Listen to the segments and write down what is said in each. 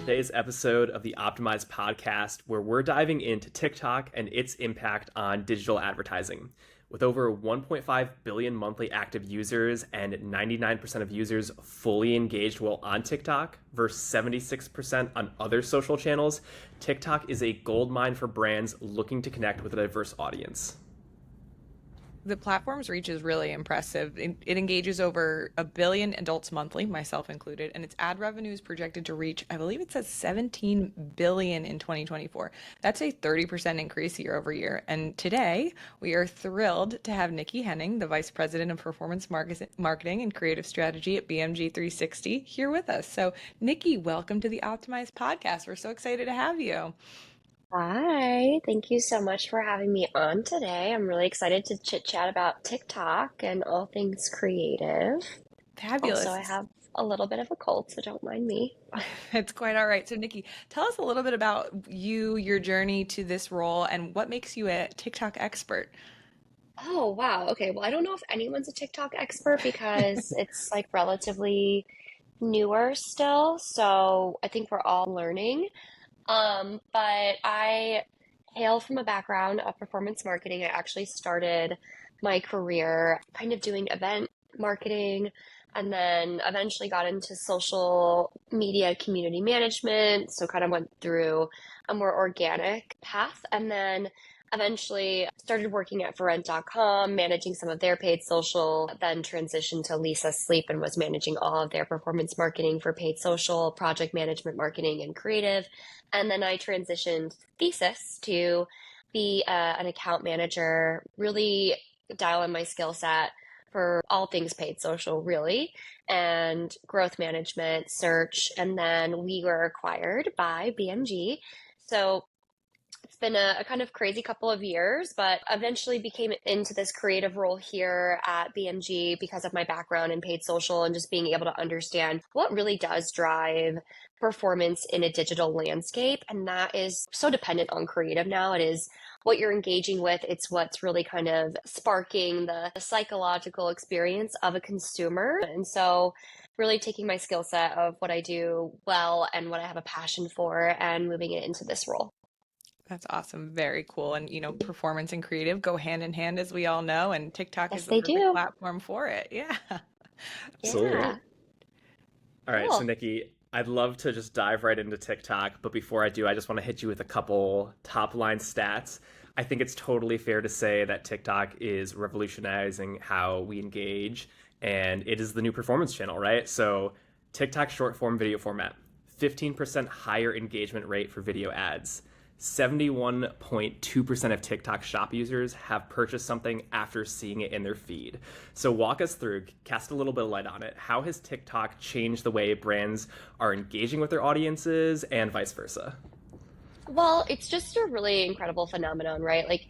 today's episode of the Optimized podcast, where we're diving into TikTok and its impact on digital advertising. With over 1.5 billion monthly active users and 99% of users fully engaged while on TikTok versus 76% on other social channels, TikTok is a goldmine for brands looking to connect with a diverse audience. The platform's reach is really impressive. It engages over 1 billion adults monthly, myself included, and its ad revenue is projected to reach, I believe it says 17 billion in 2024. That's a 30% increase year over year. And today, we are thrilled to have Nikki Henning, the Vice President of Performance Marketing and Creative Strategy at BMG 360, here with us. So, Nikki, welcome to the Optimized podcast. We're so excited to have you. Hi, thank you so much for having me on today. I'm really excited to chit chat about TikTok and all things creative. Fabulous. Also, I have a little bit of a cold, so don't mind me. It's quite all right. So, Nikki, tell us a little bit about you, your journey to this role, and what makes you a TikTok expert. Oh, wow. Okay, well, I don't know if anyone's a TikTok expert because it's like relatively newer still, so I think we're all learning. But I hail from a background of performance marketing. I actually started my career kind of doing event marketing and then eventually got into social media community management. So kind of went through a more organic path and then eventually started working at forent.com, managing some of their paid social, then transitioned to Lisa Sleep and was managing all of their performance marketing for paid social, project management, marketing, and creative. And then I transitioned thesis to be an account manager, really dial in my skill set for all things paid social, really, and growth management, search. And then we were acquired by BMG. So it's been a kind of crazy couple of years, but eventually became into this creative role here at BMG because of my background in paid social and just being able to understand what really does drive performance in a digital landscape. And that is so dependent on creative now. It is what you're engaging with. It's what's really kind of sparking the psychological experience of a consumer. And so really taking my skill set of what I do well and what I have a passion for and moving it into this role. That's awesome. Very cool. And, performance and creative go hand in hand, as we all know, and TikTok Yes, is the they perfect do. platform for it. Yeah. Absolutely. Yeah. All right, so Cool. Nikki, I'd love to just dive right into TikTok, but before I do, I just want to hit you with a couple top line stats. I think it's totally fair to say that TikTok is revolutionizing how we engage, and it is the new performance channel, right? So, TikTok short form video format, 15% higher engagement rate for video ads. 71.2% of TikTok shop users have purchased something after seeing it in their feed. So walk us through, cast a little bit of light on it. How has TikTok changed the way brands are engaging with their audiences and vice versa? Well, it's just a really incredible phenomenon, right? Like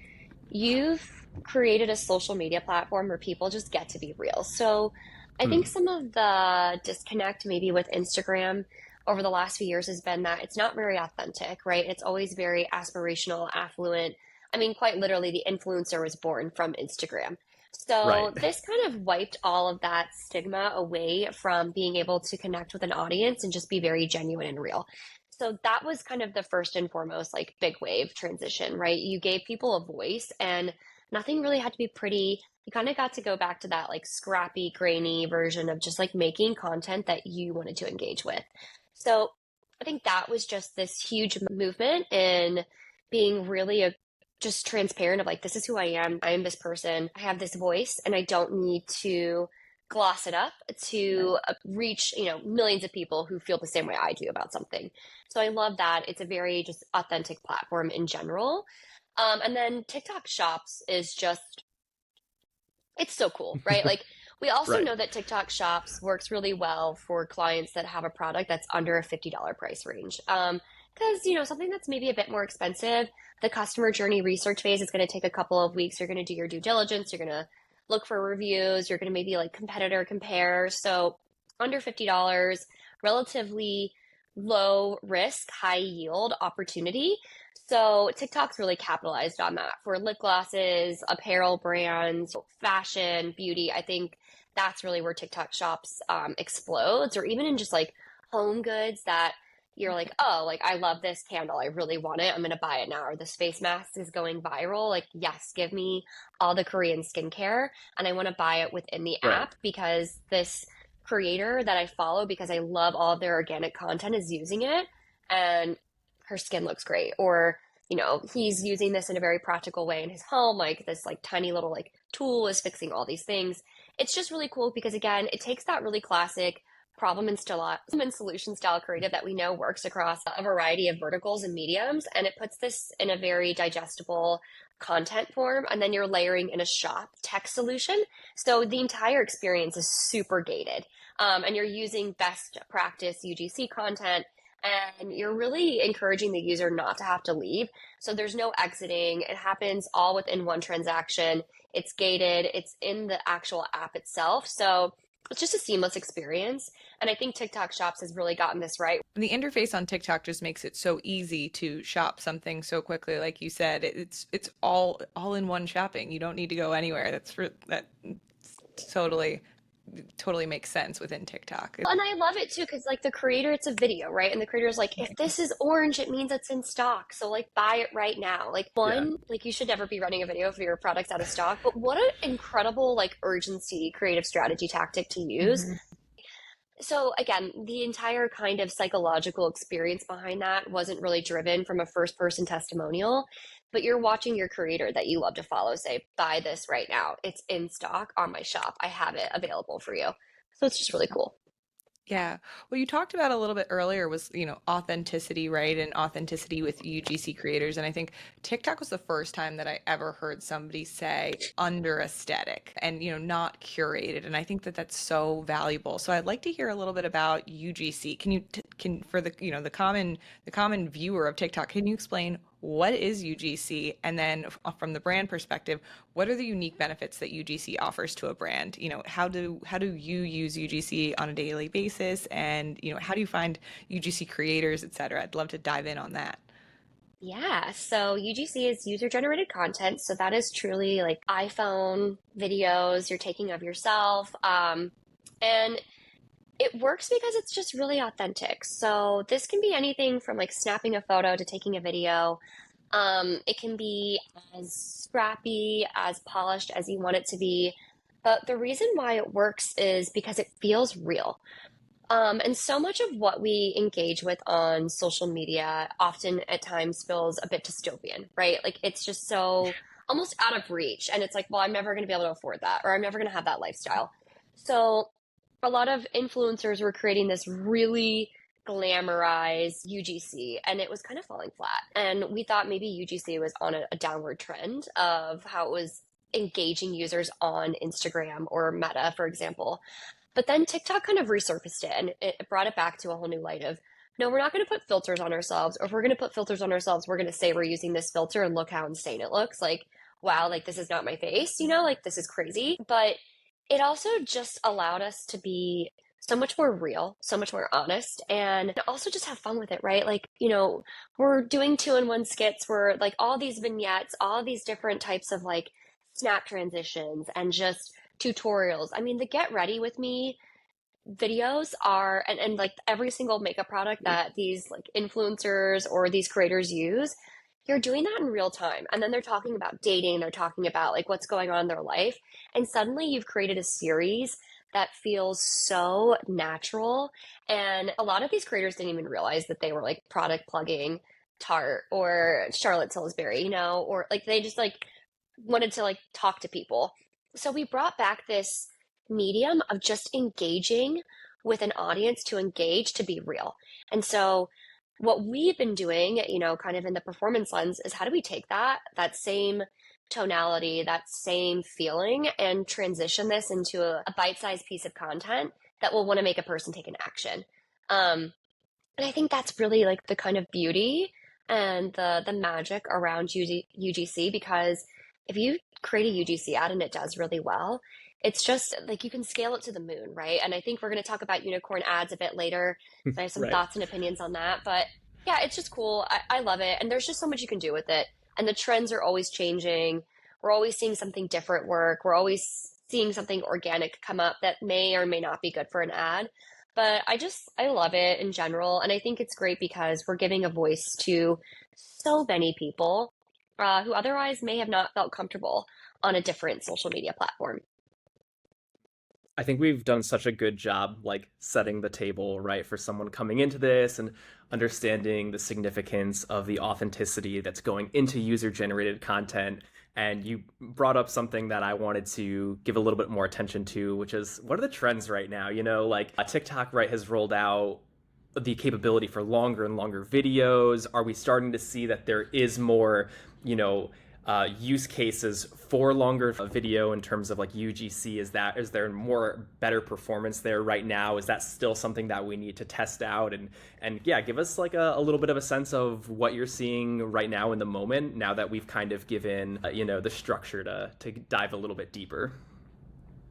you've created a social media platform where people just get to be real. So I think Hmm. some of the disconnect maybe with Instagram over the last few years has been that it's not very authentic, right? It's always very aspirational, affluent. I mean, quite literally, the influencer was born from Instagram. Right. So this kind of wiped all of that stigma away from being able to connect with an audience and just be very genuine and real. So that was kind of the first and foremost, like big wave transition, right? You gave people a voice and nothing really had to be pretty. You kind of got to go back to that like scrappy, grainy version of just like making content that you wanted to engage with. So I think that was just this huge movement in being really just transparent of like, this is who I am. I am this person. I have this voice and I don't need to gloss it up to reach, millions of people who feel the same way I do about something. So I love that. It's a very just authentic platform in general. And then TikTok Shops is just, it's so cool, right? Like we also Right. know that TikTok Shops works really well for clients that have a product that's under a $50 price range. Because, something that's maybe a bit more expensive, the customer journey research phase is going to take a couple of weeks. You're going to do your due diligence. You're going to look for reviews. You're going to maybe like competitor compare. So under $50, relatively low risk, high yield opportunity. So TikTok's really capitalized on that for lip glosses, apparel brands, fashion, beauty. I think that's really where TikTok Shops explodes, or even in just like home goods that you're like, oh, like I love this candle. I really want it. I'm going to buy it now. Or this face mask is going viral. Like, yes, give me all the Korean skincare. And I want to buy it within the Right. app because this creator that I follow, because I love all of their organic content, is using it and her skin looks great. Or, he's using this in a very practical way in his home. Like this like tiny little like tool is fixing all these things. It's just really cool because again, it takes that really classic problem and solution style creative that we know works across a variety of verticals and mediums, and it puts this in a very digestible content form, and then you're layering in a shop tech solution, so the entire experience is super gated, and you're using best practice UGC content, and you're really encouraging the user not to have to leave, so there's no exiting. It happens all within one transaction. It's gated. It's in the actual app itself, so it's just a seamless experience. And I think TikTok Shops has really gotten this right. The interface on TikTok just makes it so easy to shop something so quickly. Like you said, it's all in one shopping. You don't need to go anywhere. That totally totally makes sense within TikTok. And I love it too, because like the creator, it's a video, right? And the creator's like, if this is orange, it means it's in stock. So like buy it right now. Like Yeah. like you should never be running a video for your products out of stock. But what an incredible like urgency creative strategy tactic to use. Mhm. So again, the entire kind of psychological experience behind that wasn't really driven from a first person testimonial, but you're watching your creator that you love to follow say, buy this right now. It's in stock on my shop. I have it available for you. So it's just really cool. Yeah. Well, you talked about a little bit earlier was, authenticity, right? And authenticity with UGC creators. And I think TikTok was the first time that I ever heard somebody say under aesthetic and, not curated. And I think that that's so valuable. So I'd like to hear a little bit about UGC. Can you, can, for the, the common viewer of TikTok, can you explain what is UGC? And then from the brand perspective, what are the unique benefits that UGC offers to a brand? How do you use UGC on a daily basis? And, how do you find UGC creators, et cetera? I'd love to dive in on that. Yeah, so UGC is user generated content. So that is truly like iPhone videos you're taking of yourself. And it works because it's just really authentic. So this can be anything from like snapping a photo to taking a video. It can be as scrappy, as polished as you want it to be. But the reason why it works is because it feels real. And so much of what we engage with on social media often at times feels a bit dystopian, right? Like it's just so almost out of reach. And it's like, well, I'm never going to be able to afford that, or I'm never going to have that lifestyle. So a lot of influencers were creating this really glamorized UGC, and it was kind of falling flat. And we thought maybe UGC was on a downward trend of how it was engaging users on Instagram or Meta, for example. But then TikTok kind of resurfaced it and it brought it back to a whole new light of, no, we're not going to put filters on ourselves. Or if we're going to put filters on ourselves, we're going to say we're using this filter and look how insane it looks. Like, wow, like this is not my face, like this is crazy. But it also just allowed us to be so much more real, so much more honest, and also just have fun with it, right? Like, we're doing 2-in-1 skits where like all these vignettes, all these different types of like snap transitions and just tutorials. I mean, the get ready with me videos are and like every single makeup product that these like influencers or these creators use, you're doing that in real time. And then they're talking about dating, they're talking about like what's going on in their life. And suddenly you've created a series that feels so natural. And a lot of these creators didn't even realize that they were like product plugging Tarte or Charlotte Tilbury, or like they just like wanted to like talk to people. So we brought back this medium of just engaging with an audience to engage to be real. And so what we've been doing, kind of in the performance lens is how do we take that same tonality, that same feeling and transition this into a bite-sized piece of content that will want to make a person take an action. And I think that's really like the kind of beauty and the magic around UGC, because if you create a UGC ad and it does really well, it's just like you can scale it to the moon, right? And I think we're going to talk about unicorn ads a bit later. I have some Right. thoughts and opinions on that, but yeah, it's just cool. I love it. And there's just so much you can do with it. And the trends are always changing. We're always seeing something different work. We're always seeing something organic come up that may or may not be good for an ad. But I love it in general. And I think it's great because we're giving a voice to so many people who otherwise may have not felt comfortable on a different social media platform. I think we've done such a good job like setting the table right for someone coming into this and understanding the significance of the authenticity that's going into user generated content. And you brought up something that I wanted to give a little bit more attention to, which is what are the trends right now? Like TikTok, right, has rolled out the capability for longer and longer videos. Are we starting to see that there is more, you know, use cases for longer video in terms of like UGC? Is there more better performance there right now? Is that still something that we need to test out? And yeah, give us like a little bit of a sense of what you're seeing right now in the moment, now that we've kind of given the structure to dive a little bit deeper.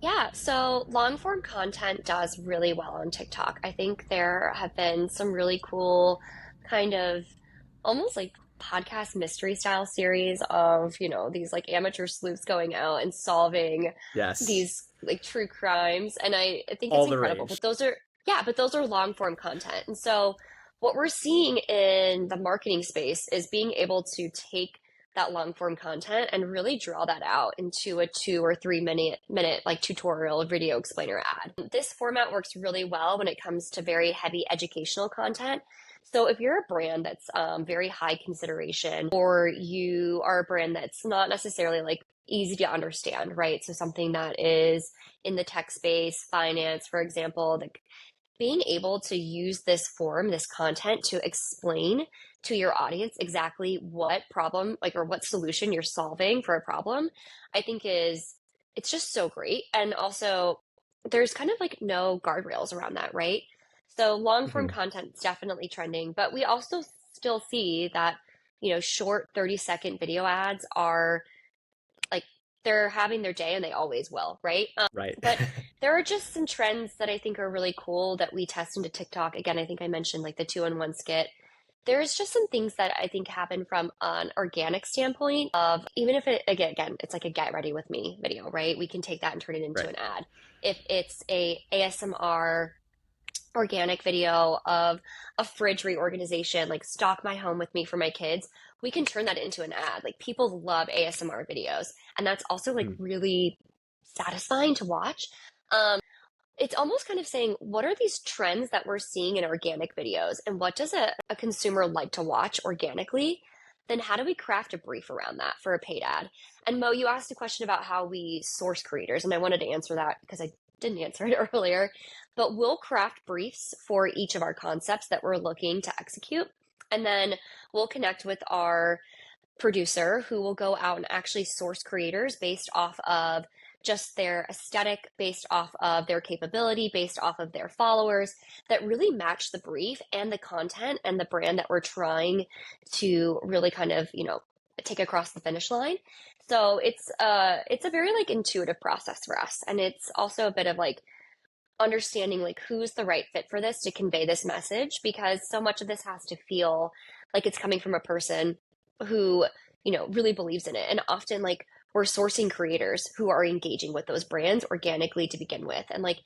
Yeah, so long form content does really well on TikTok. I think there have been some really cool kind of almost like podcast mystery style series of, these like amateur sleuths going out and solving Yes, these like true crimes. And I think it's all the incredible. rage. But those are long form content. And so what we're seeing in the marketing space is being able to take that long form content and really draw that out into a 2 or 3 minute like tutorial video explainer ad. This format works really well when it comes to very heavy educational content. So if you're a brand that's very high consideration, or you are a brand that's not necessarily like easy to understand, right? So something that is in the tech space, finance, for example, like being able to use this form, this content to explain to your audience exactly what problem, like, or what solution you're solving for a problem, I think it's just so great. And also, there's kind of like no guardrails around that, right? So long form Mhm. content is definitely trending, but we also still see that, short 30-second video ads are like they're having their day and they always will, right? Right. But there are just some trends that I think are really cool that we test into TikTok. Again, I think I mentioned like the 2-in-1 skit. There's just some things that I think happen from an organic standpoint of even if again, it's like a get ready with me video, right? We can take that and turn it into Right. an ad. If it's a ASMR organic video of a fridge reorganization, like stock my home with me for my kids, we can turn that into an ad. Like people love ASMR videos, and that's also like Mm. really satisfying to watch. Um, it's almost kind of saying, what are these trends that we're seeing in organic videos, and what does a consumer like to watch organically? Then how do we craft a brief around that for a paid ad? And Mo, you asked a question about how we source creators, and I wanted to answer that because I didn't answer it earlier. But we'll craft briefs for each of our concepts that we're looking to execute. And then we'll connect with our producer who will go out and actually source creators based off of just their aesthetic, based off of their capability, based off of their followers that really match the brief and the content and the brand that we're trying to really kind of, take across the finish line. So it's a very like intuitive process for us. And it's also a bit of like understanding like who's the right fit for this to convey this message, because so much of this has to feel like it's coming from a person who really believes in it. And often like we're sourcing creators who are engaging with those brands organically to begin with. And like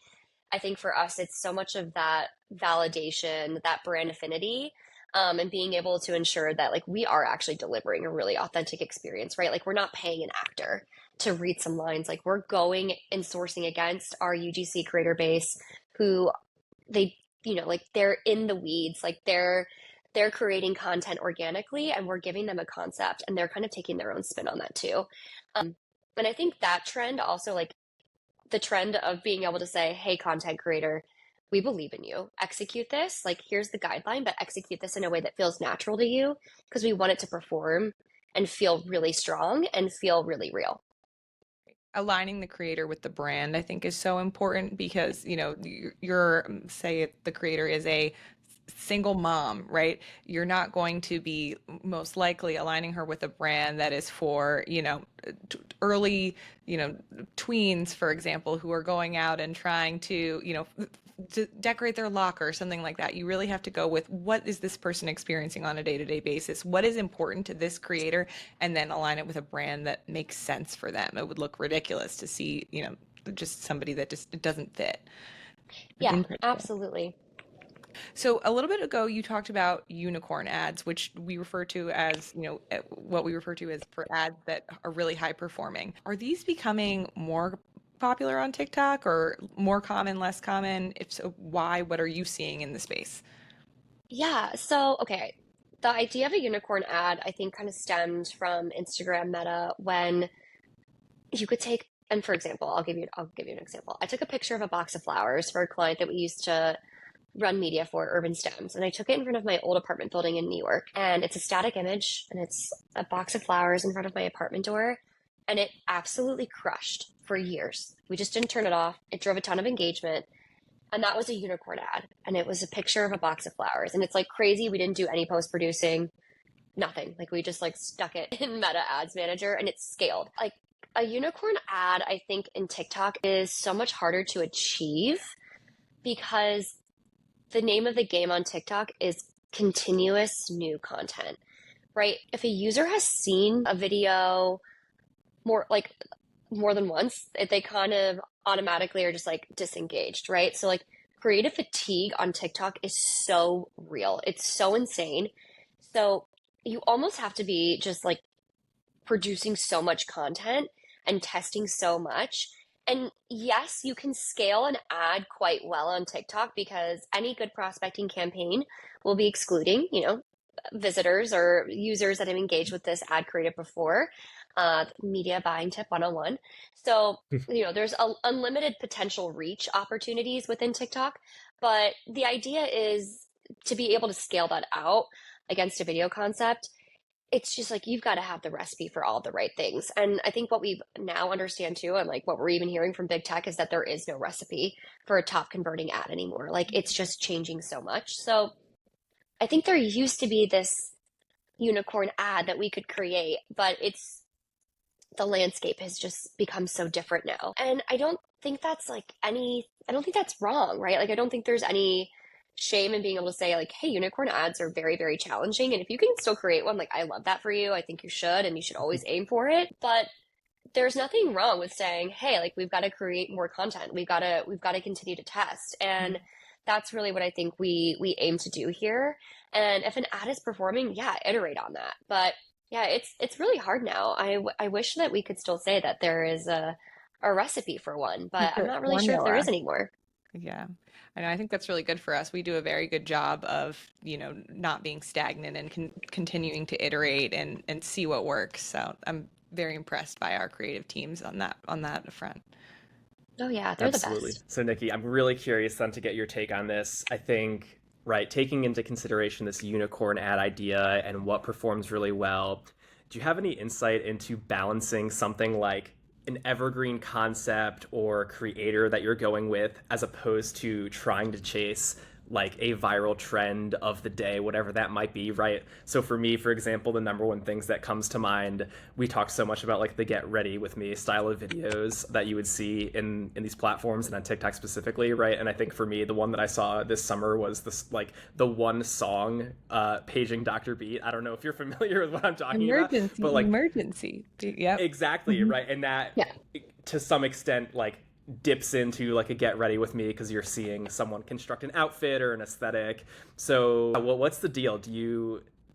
I think for us it's so much of that validation, that brand affinity, and being able to ensure that like we are actually delivering a really authentic experience, right? Like we're not paying an actor to read some lines. Like we're going and sourcing against our UGC creator base who they, like they're in the weeds, like they're creating content organically and we're giving them a concept and they're kind of taking their own spin on that too. Um, and I think that trend also like the trend of being able to say, hey, content creator, we believe in you. Execute this. Like, here's the guideline, but execute this in a way that feels natural to you because we want it to perform and feel really strong and feel really real. Aligning the creator with the brand, I think, is so important because, you're say the creator is a single mom, right? You're not going to be most likely aligning her with a brand that is for, early, tweens, for example, who are going out and trying to decorate their locker or something like that. You really have to go with what is this person experiencing on a day-to-day basis? What is important to this creator? And then align it with a brand that makes sense for them. It would look ridiculous to see, just somebody that just doesn't fit. It's Yeah, incredible. absolutely. So a little bit ago, you talked about unicorn ads, which we refer to as, what we refer to as for ads that are really high performing. Are these becoming more popular on TikTok or more common, less common? If so, why? What are you seeing in the space? Yeah, so okay. The idea of a unicorn ad, I think, kind of stemmed from Instagram Meta when you could take, and for example, I'll give you an example. I took a picture of a box of flowers for a client that we used to run media for, Urban Stems, and I took it in front of my old apartment building in New York. And it's a static image, and it's a box of flowers in front of my apartment door, and it absolutely crushed for years. We just didn't turn it off. It drove a ton of engagement. And that was a unicorn ad. And it was a picture of a box of flowers. And it's like crazy. We didn't do any post producing, nothing. Like we just like stuck it in Meta Ads Manager and it scaled. Like a unicorn ad, I think in TikTok is so much harder to achieve because the name of the game on TikTok is continuous new content, right? If a user has seen a video more like more than once, they kind of automatically are just like disengaged, right? So like creative fatigue on TikTok is so real. It's so insane. So you almost have to be just like producing so much content and testing so much. And yes, you can scale an ad quite well on TikTok because any good prospecting campaign will be excluding, visitors or users that have engaged with this ad creative before. Media buying tip 101. So, there's unlimited potential reach opportunities within TikTok, but the idea is to be able to scale that out against a video concept. It's just like you've got to have the recipe for all the right things. And I think what we now understand too, and like what we're even hearing from big tech, is that there is no recipe for a top converting ad anymore. Like it's just changing so much. So I think there used to be this unicorn ad that we could create, but the landscape has just become so different now. And I don't think that's wrong, right? Like, I don't think there's any shame in being able to say, like, hey, unicorn ads are very, very challenging. And if you can still create one, like, I love that for you. I think you should, and you should always aim for it. But there's nothing wrong with saying, hey, like, we've got to create more content. We've got to continue to test. And that's really what I think we aim to do here. And if an ad is performing, yeah, iterate on that. But yeah, it's really hard now. I wish that we could still say that there is a recipe for one, but I'm The not really sure if there is formula. anymore. Yeah. I know. I think that's really good for us. We do a very good job of, not being stagnant and continuing to iterate and see what works. So I'm very impressed by our creative teams on that front. Oh yeah, they're the Absolutely. best. So, Nikki, I'm really curious then to get your take on this. I think, right, taking into consideration this unicorn ad idea and what performs really well, do you have any insight into balancing something like an evergreen concept or creator that you're going with as opposed to trying to chase like a viral trend of the day, whatever that might be, right? So for me, for example, the number one things that comes to mind, we talked so much about like the get ready with me style of videos that you would see in these platforms and on TikTok specifically, right? And I think for me, the one that I saw this summer was this like the one song paging Dr. Beat. I don't know if you're familiar with what I'm talking about, Emergency, but like emergency. Yep. exactly, right? And that Yeah. to some extent like dips into like a get ready with me because you're seeing someone construct an outfit or an aesthetic. So what's the deal?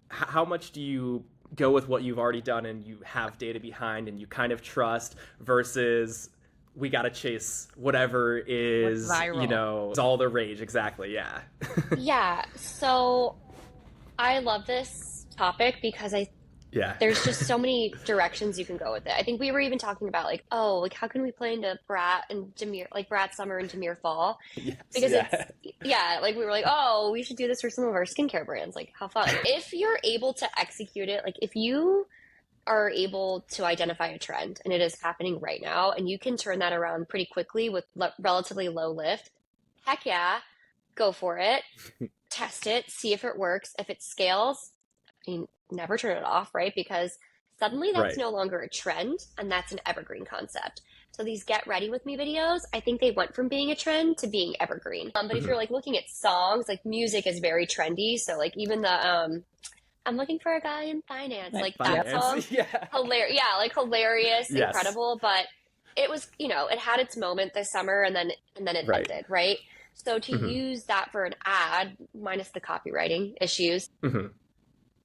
How much do you go with what you've already done and you have data behind and you kind of trust versus we got to chase whatever What's is, viral? is all the rage. Exactly. Yeah. Yeah, so I love this topic because Yeah. there's just so many directions you can go with it. I think we were even talking about like, oh, like how can we play into Brat and Demir, like Brat Summer and Demir Fall? Yes. Because Yeah. yeah, like we were like, oh, we should do this for some of our skincare brands. Like, how fun. If you're able to execute it, like if you are able to identify a trend and it is happening right now and you can turn that around pretty quickly with relatively low lift, heck yeah, go for it. Test it, see if it works. If it scales, I mean, never turn it off, right? Because suddenly that's Right. no longer a trend and that's an evergreen concept. So these get ready with me videos, I think they went from being a trend to being evergreen. But if Mhm. you're like looking at songs, like music is very trendy. So like even the I'm looking for a guy in finance, Right. like that Yep. song, Finance. Yeah. hilarious. Yeah, like hilarious, Yes. incredible. But it was, it had its moment this summer and then it Right. ended, right? So to Hmm. use that for an ad, minus the copywriting issues, Hmm.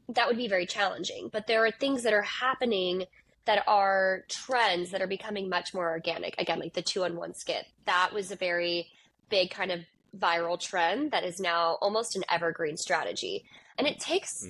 that would be very challenging. But there are things that are happening that are trends that are becoming much more organic. Again, like the 2-on-1 skit. That was a very big kind of viral trend that is now almost an evergreen strategy. And it takes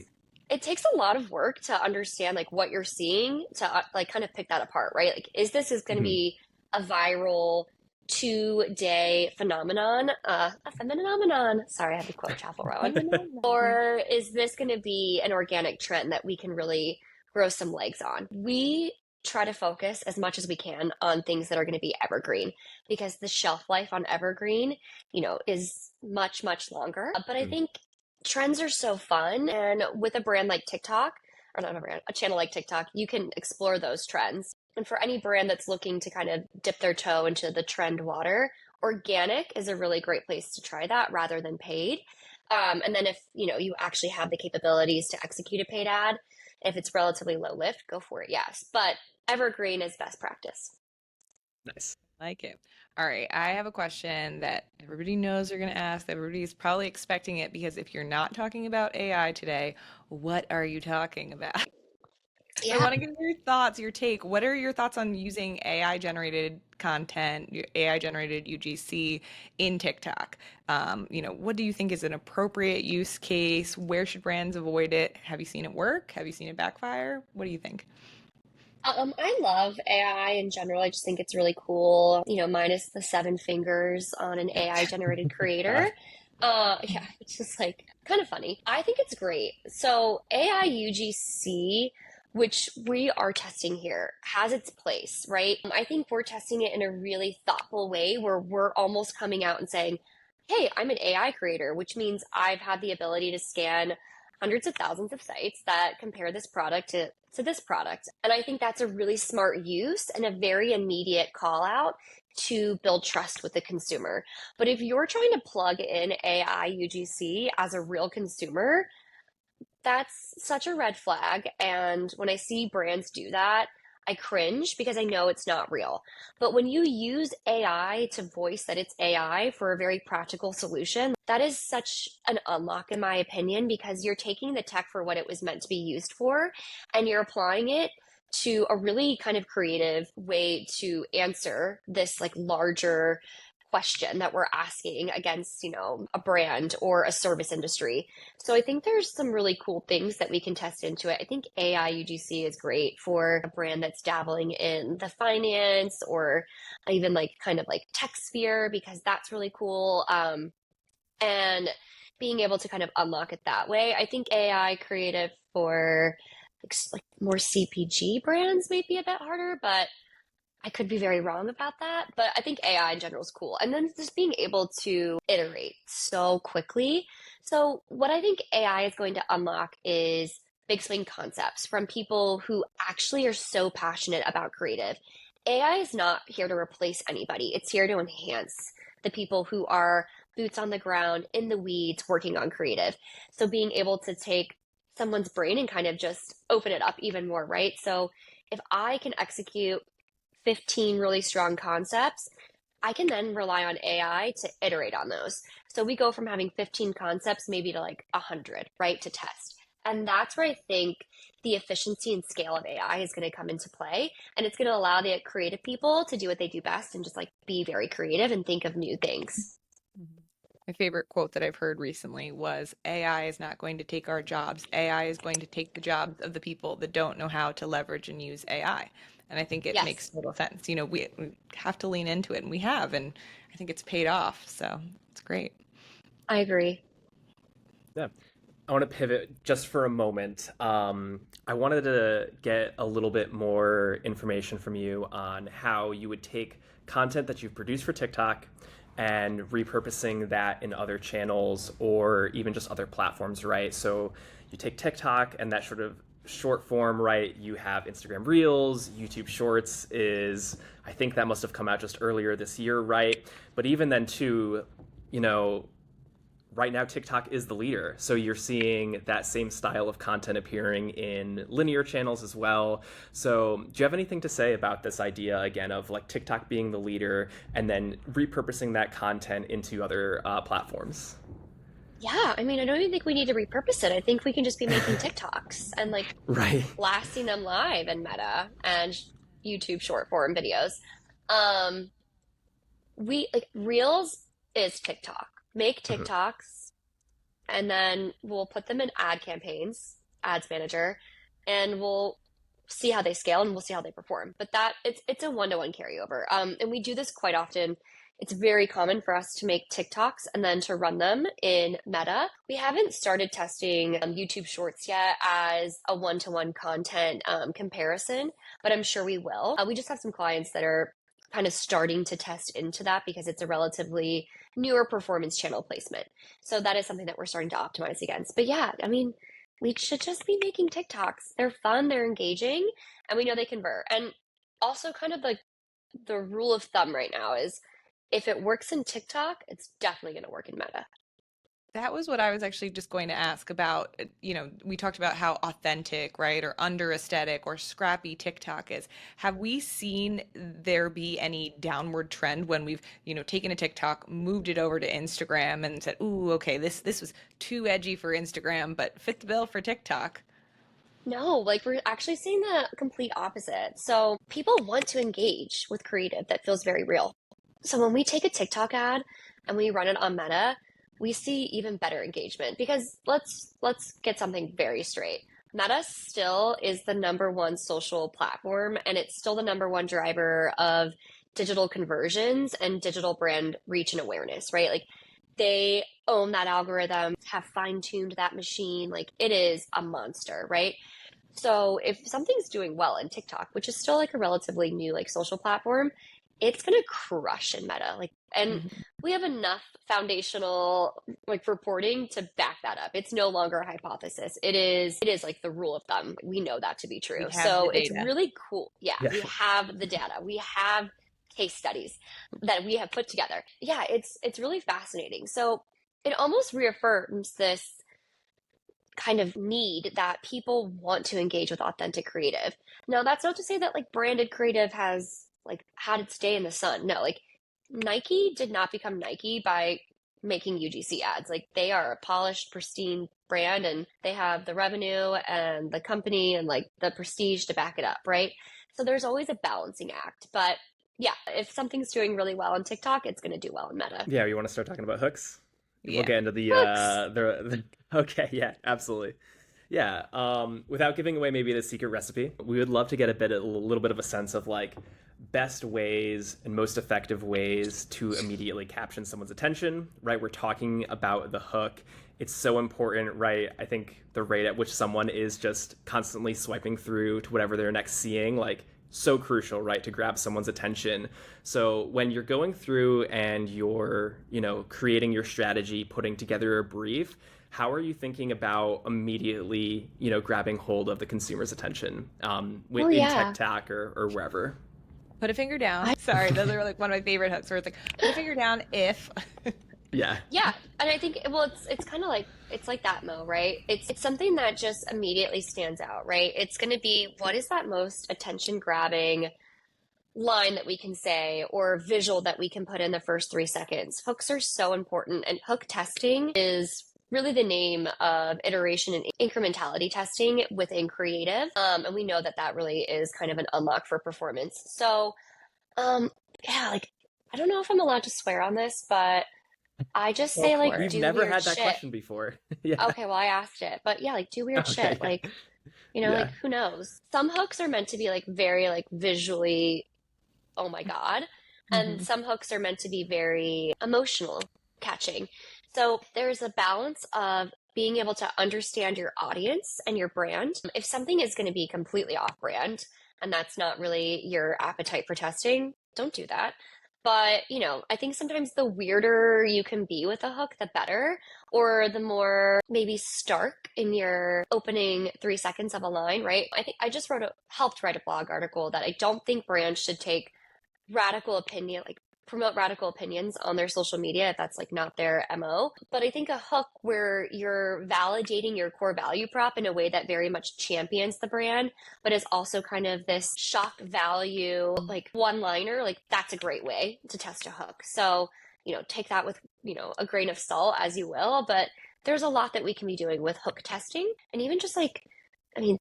a lot of work to understand like what you're seeing to like kind of pick that apart, right? Like is going to Hmm. be a viral 2-day phenomenon, a phenomenon. Sorry, I had to quote Chappell Rowan. Or is this going to be an organic trend that we can really grow some legs on? We try to focus as much as we can on things that are going to be evergreen because the shelf life on evergreen, is much, much longer. But I think trends are so fun. And with a brand like TikTok, or not a brand, a channel like TikTok, you can explore those trends. And for any brand that's looking to kind of dip their toe into the trend water, organic is a really great place to try that rather than paid. And then if you actually have the capabilities to execute a paid ad, if it's relatively low lift, go for it. Yes, but evergreen is best practice. Nice. Like it. All right, I have a question that everybody knows you're going to ask. Everybody's probably expecting it because if you're not talking about AI today, what are you talking about? So I Yeah. want to get your thoughts, your take. What are your thoughts on using AI generated content, AI generated UGC in TikTok? What do you think is an appropriate use case? Where should brands avoid it? Have you seen it work? Have you seen it backfire? What do you think? I love AI in general. I just think it's really cool, minus the 7 fingers on an AI generated creator. Yeah, it's just like kind of funny. I think it's great. So AI UGC, which we are testing here, has its place, right? I think we're testing it in a really thoughtful way where we're almost coming out and saying, hey, I'm an AI creator, which means I've had the ability to scan hundreds of thousands of sites that compare this product to this product. And I think that's a really smart use and a very immediate call out to build trust with the consumer. But if you're trying to plug in AI UGC as a real consumer, that's such a red flag. And when I see brands do that, I cringe because I know it's not real. But when you use AI to voice that it's AI for a very practical solution, that is such an unlock, in my opinion, because you're taking the tech for what it was meant to be used for and you're applying it to a really kind of creative way to answer this like larger question that we're asking against, a brand or a service industry. So I think there's some really cool things that we can test into it. I think AI UGC is great for a brand that's dabbling in the finance or even like kind of like tech sphere because that's really cool. And being able to kind of unlock it that way. I think AI creative for like more CPG brands may be a bit harder, but I could be very wrong about that, but I think AI in general is cool. And then just being able to iterate so quickly. So, what I think AI is going to unlock is big swing concepts from people who actually are so passionate about creative. AI is not here to replace anybody, it's here to enhance the people who are boots on the ground, in the weeds, working on creative. So, being able to take someone's brain and kind of just open it up even more, right? So, if I can execute 15 really strong concepts, I can then rely on AI to iterate on those. So we go from having 15 concepts maybe to like 100, right, to test. And that's where I think the efficiency and scale of AI is going to come into play. And it's going to allow the creative people to do what they do best and just like be very creative and think of new things. Mhm. My favorite quote that I've heard recently was AI is not going to take our jobs. AI is going to take the jobs of the people that don't know how to leverage and use AI. And I think it makes Yes, total sense. We have to lean into it, and we have, and I think it's paid off. So it's great. I agree. Yeah. I want to pivot just for a moment. I wanted to get a little bit more information from you on how you would take content that you've produced for TikTok and repurposing that in other channels or even just other platforms, right? So you take TikTok and that sort of short form, right? You have Instagram Reels, YouTube Shorts is, I think that must have come out just earlier this year, right? But even then, too, you know, right now TikTok is the leader. So you're seeing that same style of content appearing in linear channels as well. So do you have anything to say about this idea again of like TikTok being the leader and then repurposing that content into other platforms? Yeah, I mean, I don't even think we need to repurpose it. I think we can just be making TikToks and like Right. blasting them live in Meta and YouTube short form videos. Um, we like Reels is TikTok. Make Mhm. TikToks and then we'll put them in ad campaigns, ads manager, and we'll see how they scale and we'll see how they perform. But that it's a one-to-one carryover. And we do this quite often. It's very common for us to make TikToks and then to run them in Meta. We haven't started testing YouTube Shorts yet as a one-to-one content comparison, but I'm sure we will. We just have some clients that are kind of starting to test into that because it's a relatively newer performance channel placement. So that is something that we're starting to optimize against. But yeah, I mean, we should just be making TikToks. They're fun, they're engaging, and we know they convert. And also kind of the rule of thumb right now is if it works in TikTok, it's definitely going to work in Meta. That was what I was actually just going to ask about. We talked about how authentic, right, or under aesthetic or scrappy TikTok is. Have we seen there be any downward trend when we've, taken a TikTok, moved it over to Instagram and said, "Ooh, okay, this was too edgy for Instagram, but fit the bill for TikTok." No, like we're actually seeing the complete opposite. So people want to engage with creative that feels very real. So when we take a TikTok ad and we run it on Meta, we see even better engagement because let's get something very straight. Meta still is the number one social platform and it's still the number one driver of digital conversions and digital brand reach and awareness, right? Like they own that algorithm, have fine-tuned that machine. Like it is a monster, right? So if something's doing well in TikTok, which is still like a relatively new like social platform, it's gonna crush in Meta. Like, and Mhm. we have enough foundational like reporting to back that up. It's no longer a hypothesis. It is like the rule of thumb. We know that to be We true. have the So it's data. really cool. Yeah, Yeah. we have the data. We have case studies that we have put together. Yeah, it's really fascinating. So it almost reaffirms this kind of need that people want to engage with authentic creative. Now, that's not to say that like branded creative has like had its day in the sun. No, like Nike did not become Nike by making UGC ads. Like they are a polished, pristine brand and they have the revenue and the company and like the prestige to back it up, right? So there's always a balancing act. But yeah, if something's doing really well on TikTok, it's going to do well in Meta. Yeah, you want to start talking about hooks? We'll Yeah. get into the Hooks. okay, yeah, absolutely. Yeah, without giving away maybe the secret recipe, we would love to get a little bit of a sense of like best ways and most effective ways to immediately caption someone's attention, right? We're talking about the hook. It's so important, right? I think the rate at which someone is just constantly swiping through to whatever they're next seeing, like so crucial, right, to grab someone's attention. So when you're going through and you're, creating your strategy, putting together a brief, how are you thinking about immediately, grabbing hold of the consumer's attention Oh in yeah. TikTok or wherever? Put a finger down. I Sorry, those are like one of my favorite hooks where it's like, put a finger down if. Yeah. Yeah, and I think well, it's kind of like it's like that, Mo, right? It's something that just immediately stands out, right? It's going to be what is that most attention grabbing line that we can say or visual that we can put in the first 3 seconds. Hooks are so important, and hook testing is really the name of iteration and incrementality testing within creative. And we know that that really is kind of an unlock for performance. So, um, yeah, like I don't know if I'm allowed to swear on this, but I just Go say for like it. We've do never weird had that shit. question before. Yeah. Okay, well I asked it. But yeah, like do weird Okay. shit. Yeah. Like, like Yeah. who knows? Some hooks are meant to be like very like visually, oh my God. And Mhm. some hooks are meant to be very emotional catching. So there's a balance of being able to understand your audience and your brand. If something is going to be completely off brand and that's not really your appetite for testing, don't do that. But, I think sometimes the weirder you can be with a hook, the better, or the more maybe stark in your opening 3 seconds of a line, right? I think I just helped write a blog article that I don't think brands should take radical opinion, like promote radical opinions on their social media if that's like not their MO. But I think a hook where you're validating your core value prop in a way that very much champions the brand, but is also kind of this shock value, like one-liner, like that's a great way to test a hook. So, take that with, a grain of salt as you will, but there's a lot that we can be doing with hook testing. And even just like, I mean,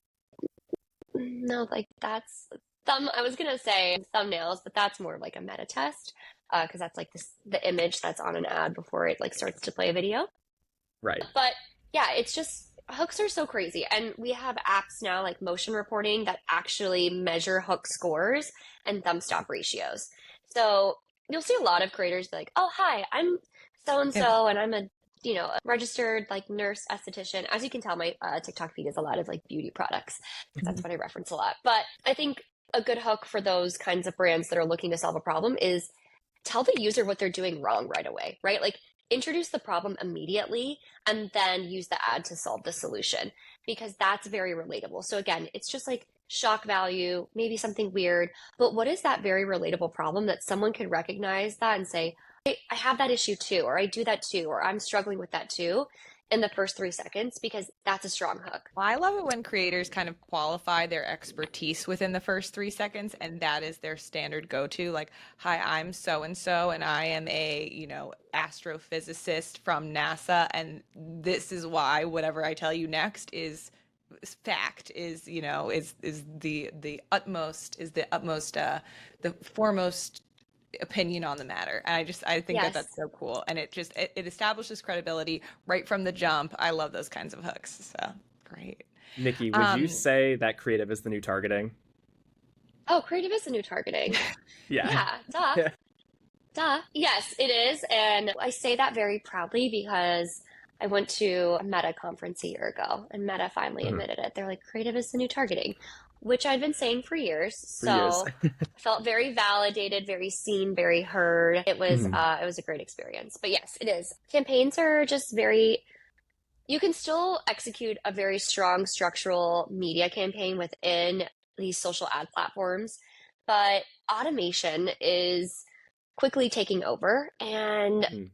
no, like that's I was gonna say thumbnails, but that's more like a meta test because that's like the image that's on an ad before it like starts to play a video. Right. But yeah, it's just hooks are so crazy, and we have apps now like motion reporting that actually measure hook scores and thumb stop ratios. So you'll see a lot of creators be like, "Oh, hi, I'm so and so, and I'm a a registered like nurse esthetician." As you can tell, my TikTok feed is a lot of like beauty products. That's what I reference a lot. But I think a good hook for those kinds of brands that are looking to solve a problem is tell the user what they're doing wrong right away, right? Like introduce the problem immediately and then use the ad to solve the solution because that's very relatable. So again, it's just like shock value, maybe something weird, but what is that very relatable problem that someone can recognize that and say, hey, I have that issue too, or I do that too, or I'm struggling with that too in the first 3 seconds because that's a strong hook. Well, I love it when creators kind of qualify their expertise within the first 3 seconds, and that is their standard go-to. Like, hi, I'm so and so, and I am a, astrophysicist from NASA, and this is why whatever I tell you next is fact, is the foremost opinion on the matter. And I think that Yes. that's so cool, and it establishes credibility right from the jump. I love those kinds of hooks, so great. Nikki, would you um say that creative is the new targeting? Oh, creative is the new targeting. Yeah. Yeah, duh. Yeah. Duh. Yes, it is. And I say that very proudly because I went to a Meta conference a year ago and Meta finally Mhm. admitted it. They're like, creative is the new targeting, which I'd been saying for years. For years. So I felt very validated, very seen, very heard. Mhm. It was a great experience. But yes, it is. Campaigns are just you can still execute a very strong structural media campaign within these social ad platforms, but automation is quickly taking over. And Mhm.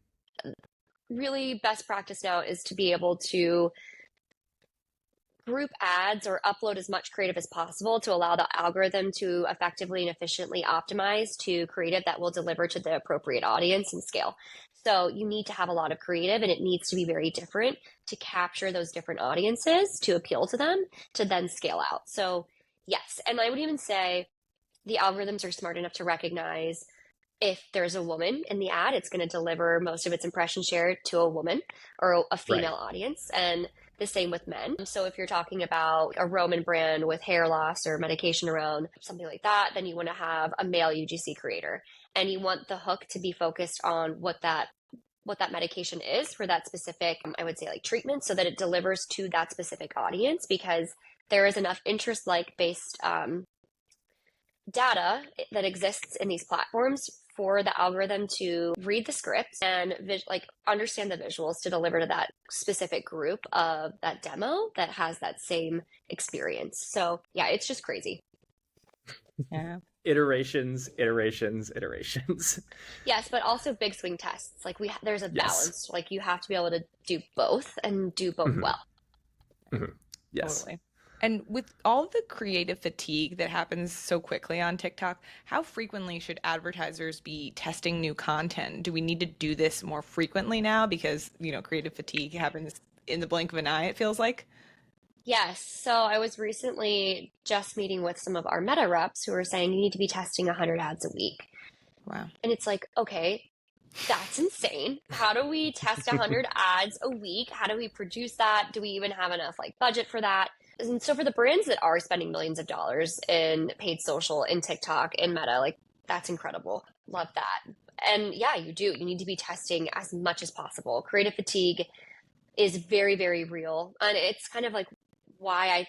really, best practice now is to be able to group ads or upload as much creative as possible to allow the algorithm to effectively and efficiently optimize to creative that will deliver to the appropriate audience and scale. So you need to have a lot of creative and it needs to be very different to capture those different audiences, to appeal to them, to then scale out. So yes, and I would even say the algorithms are smart enough to recognize if there's a woman in the ad, it's going to deliver most of its impression share to a woman or a Right. female audience. And the same with men. So if you're talking about a Roman brand with hair loss or medication around something like that, then you want to have a male UGC creator. And you want the hook to be focused on what that medication is for that specific, I would say like treatment, so that it delivers to that specific audience because there is enough interest like based data that exists in these platforms for the algorithm to read the scripts and understand the visuals to deliver to that specific group of that demo that has that same experience. So yeah, it's just crazy. yeah Iterations, iterations, iterations. Yes, but also big swing tests. Like there's a Yes. balance. Like you have to be able to do both and do both Mhm. well. Mhm. Yes. Totally. And with all the creative fatigue that happens so quickly on TikTok, how frequently should advertisers be testing new content? Do we need to do this more frequently now because, creative fatigue happens in the blink of an eye, it feels like? Yes. So I was recently just meeting with some of our meta reps who were saying you need to be testing 100 ads a week. Wow. And it's like, okay, that's insane. How do we test 100 ads a week? How do we produce that? Do we even have enough like budget for that? And so for the brands that are spending millions of dollars in paid social, in TikTok, in Meta, like that's incredible. Love that. And yeah, you do. You need to be testing as much as possible. Creative fatigue is very, very real. And it's kind of like why I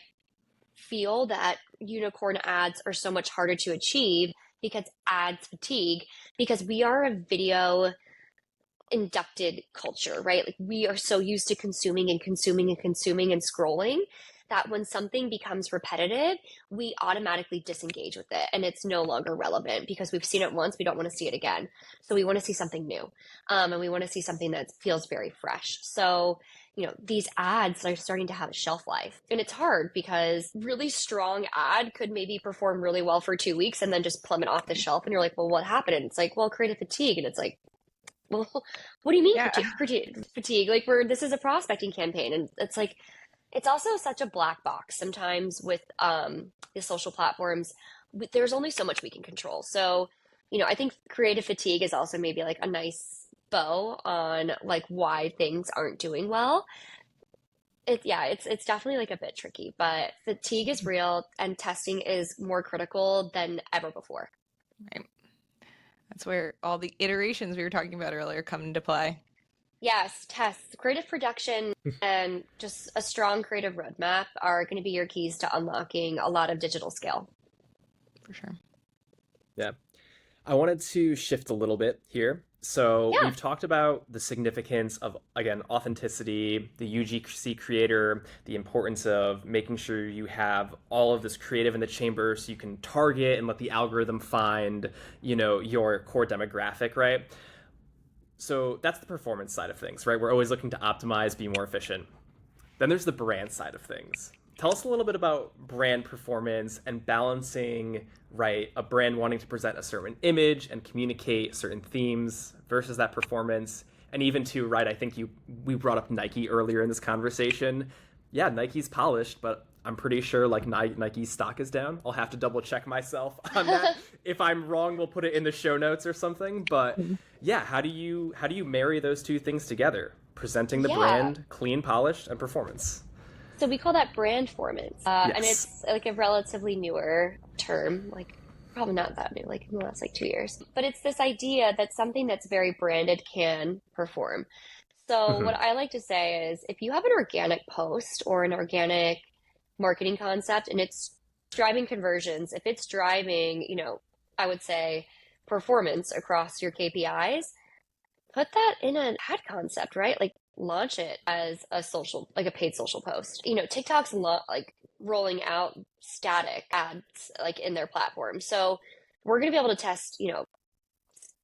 feel that unicorn ads are so much harder to achieve because ads fatigue, because we are a video inducted culture, right? Like we are so used to consuming and consuming and consuming and scrolling that when something becomes repetitive, we automatically disengage with it and it's no longer relevant because we've seen it once, we don't want to see it again. So we want to see something new. And we want to see something that feels very fresh. So, these ads are starting to have a shelf life. And it's hard because really strong ad could maybe perform really well for 2 weeks and then just plummet off the shelf. And you're like, well, what happened? And it's like, well, creative fatigue. And it's like, well, what do you mean Yeah. fatigue? Like this is a prospecting campaign. And it's like, it's also such a black box sometimes with the social platforms. There's only so much we can control. So, I think creative fatigue is also maybe like a nice bow on like why things aren't doing well. It's definitely like a bit tricky, but fatigue is real and testing is more critical than ever before. Right. That's where all the iterations we were talking about earlier come into play. Yes, tests, creative production, and just a strong creative roadmap are going to be your keys to unlocking a lot of digital skill. For sure. Yeah. I wanted to shift a little bit here. So Yeah. we've talked about the significance of, again, authenticity, the UGC creator, the importance of making sure you have all of this creative in the chamber so you can target and let the algorithm find, your core demographic, right? So that's the performance side of things, right? We're always looking to optimize, be more efficient. Then there's the brand side of things. Tell us a little bit about brand performance and balancing, right, a brand wanting to present a certain image and communicate certain themes versus that performance. And even too, right, I think we brought up Nike earlier in this conversation. Yeah, Nike's polished, but I'm pretty sure like Nike's stock is down. I'll have to double check myself on that. If I'm wrong, we'll put it in the show notes or something. But yeah, how do you marry those two things together? Presenting the Yeah. brand, clean, polished, and performance. So we call that brand formance. And Yes. it's like a relatively newer term, like probably not that new, like in the last like 2 years. But it's this idea that something that's very branded can perform. So what I like to say is if you have an organic post or an organic marketing concept and it's driving conversions, if it's driving, I would say performance across your KPIs, put that in an ad concept, right? Like launch it as a social, like a paid social post. TikTok's like rolling out static ads like in their platform. So we're going to be able to test,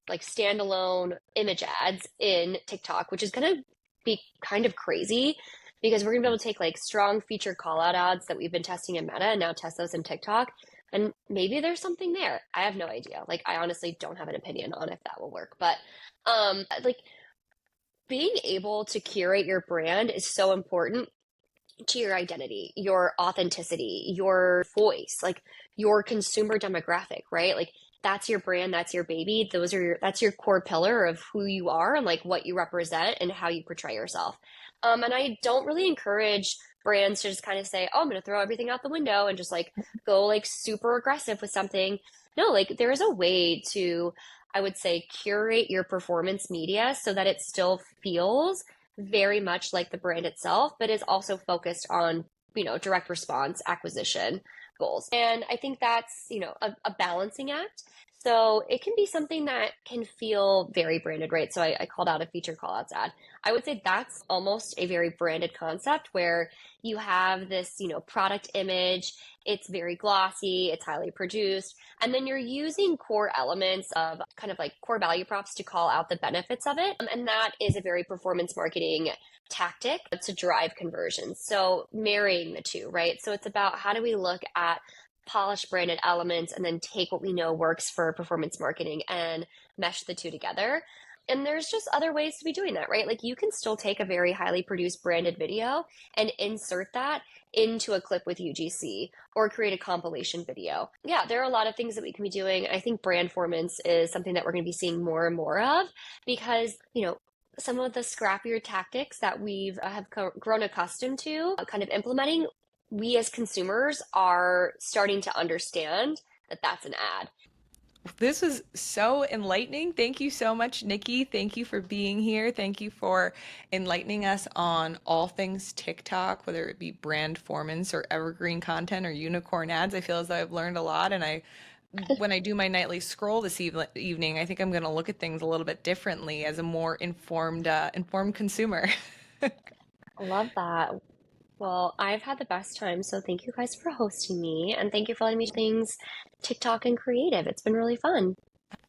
like standalone image ads in TikTok, which is going to be kind of crazy because we're going to be able to take like strong featured call out ads that we've been testing in Meta and now test those in TikTok. And maybe there's something there. I have no idea. Like, I honestly don't have an opinion on if that will work. But like being able to curate your brand is so important to your identity, your authenticity, your voice, like your consumer demographic, right? Like that's your brand, that's your baby. That's your core pillar of who you are and like what you represent and how you portray yourself. And I don't really encourage brands to just kind of say, oh, I'm going to throw everything out the window and just like go like super aggressive with something. No, like there is a way to, I would say, curate your performance media so that it still feels very much like the brand itself, but is also focused on, direct response acquisition goals. And I think that's, a balancing act. So it can be something that can feel very branded, right? So I called out a featured call outs ad. I would say that's almost a very branded concept where you have this, product image. It's very glossy, it's highly produced. And then you're using core elements of kind of like core value props to call out the benefits of it. And that is a very performance marketing tactic to drive conversions. So marrying the two, right? So it's about how do we look at polished branded elements and then take what we know works for performance marketing and mesh the two together. And there's just other ways to be doing that, right? Like you can still take a very highly produced branded video and insert that into a clip with UGC or create a compilation video. Yeah, there are a lot of things that we can be doing. I think brand formance is something that we're going to be seeing more and more of because, some of the scrappier tactics that we've have grown accustomed to kind of implementing, we as consumers are starting to understand that that's an ad. This was so enlightening. Thank you so much, Nikki. Thank you for being here. Thank you for enlightening us on all things TikTok, whether it be brand formance or evergreen content or unicorn ads. I feel as though I've learned a lot, and when I do my nightly scroll this evening, I think I'm going to look at things a little bit differently as a more informed consumer. I love that. Well, I've had the best time, so thank you guys for hosting me, and thank you for letting me do things TikTok and creative. It's been really fun.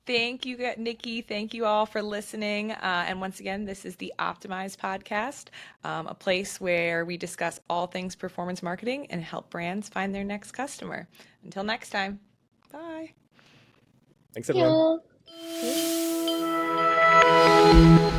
Thank you, Nikki. Thank you all for listening. And once again, this is the Optimize podcast, a place where we discuss all things performance marketing and help brands find their next customer. Until next time, bye. Thanks, everyone. Yeah.